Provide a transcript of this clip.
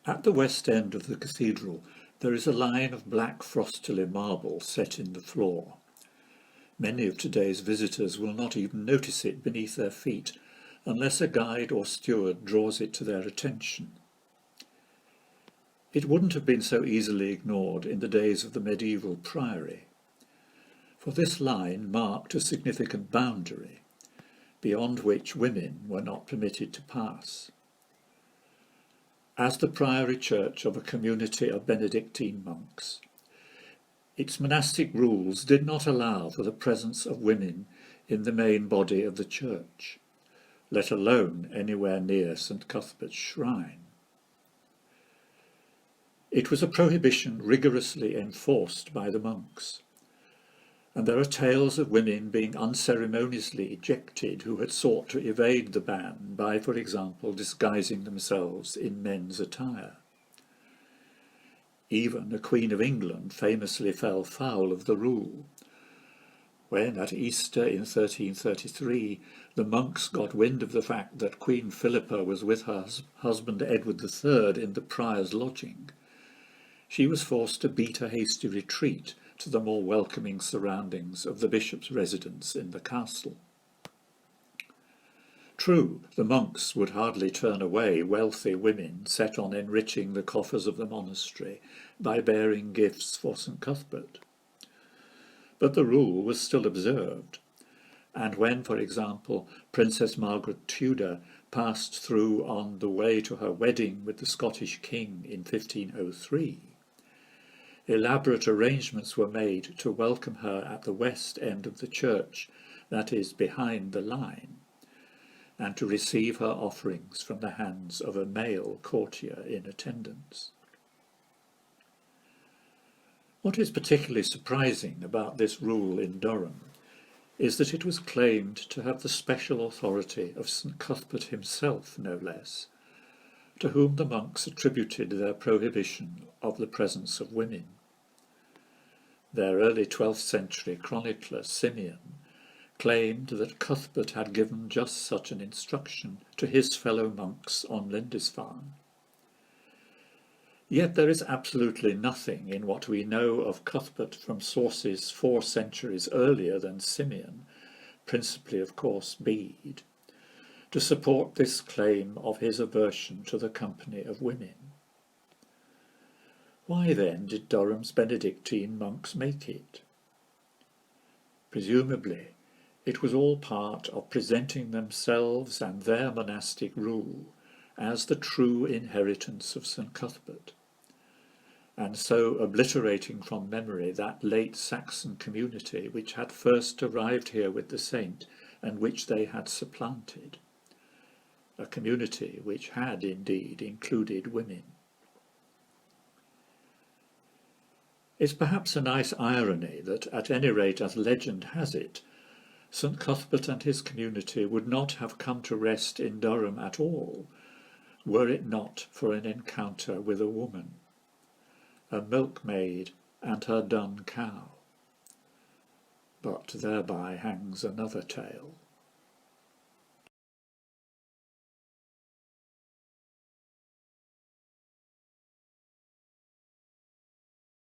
At the west end of the cathedral there is a line of black Frosterley marble set in the floor. Many of today's visitors will not even notice it beneath their feet unless a guide or steward draws it to their attention. It wouldn't have been so easily ignored in the days of the medieval priory, for this line marked a significant boundary, beyond which women were not permitted to pass. As the priory church of a community of Benedictine monks, its monastic rules did not allow for the presence of women in the main body of the church, let alone anywhere near St. Cuthbert's shrine. It was a prohibition rigorously enforced by the monks, and there are tales of women being unceremoniously ejected who had sought to evade the ban by, for example, disguising themselves in men's attire. Even a Queen of England famously fell foul of the rule. When, at Easter in 1333, the monks got wind of the fact that Queen Philippa was with her husband Edward III in the prior's lodging, she was forced to beat a hasty retreat to the more welcoming surroundings of the bishop's residence in the castle. True, the monks would hardly turn away wealthy women set on enriching the coffers of the monastery by bearing gifts for St. Cuthbert. But the rule was still observed, and when, for example, Princess Margaret Tudor passed through on the way to her wedding with the Scottish king in 1503, elaborate arrangements were made to welcome her at the west end of the church, that is, behind the line, and to receive her offerings from the hands of a male courtier in attendance. What is particularly surprising about this rule in Durham is that it was claimed to have the special authority of St. Cuthbert himself, no less, to whom the monks attributed their prohibition of the presence of women. Their early 12th century chronicler, Simeon, claimed that Cuthbert had given just such an instruction to his fellow monks on Lindisfarne. Yet there is absolutely nothing in what we know of Cuthbert from sources 4 centuries earlier than Simeon, principally, of course, Bede, to support this claim of his aversion to the company of women. Why then did Durham's Benedictine monks make it? Presumably, it was all part of presenting themselves and their monastic rule as the true inheritance of St. Cuthbert, and so obliterating from memory that late Saxon community which had first arrived here with the saint and which they had supplanted, a community which had indeed included women. It's perhaps a nice irony that, at any rate as legend has it, St. Cuthbert and his community would not have come to rest in Durham at all, were it not for an encounter with a woman, a milkmaid and her dun cow. But thereby hangs another tale.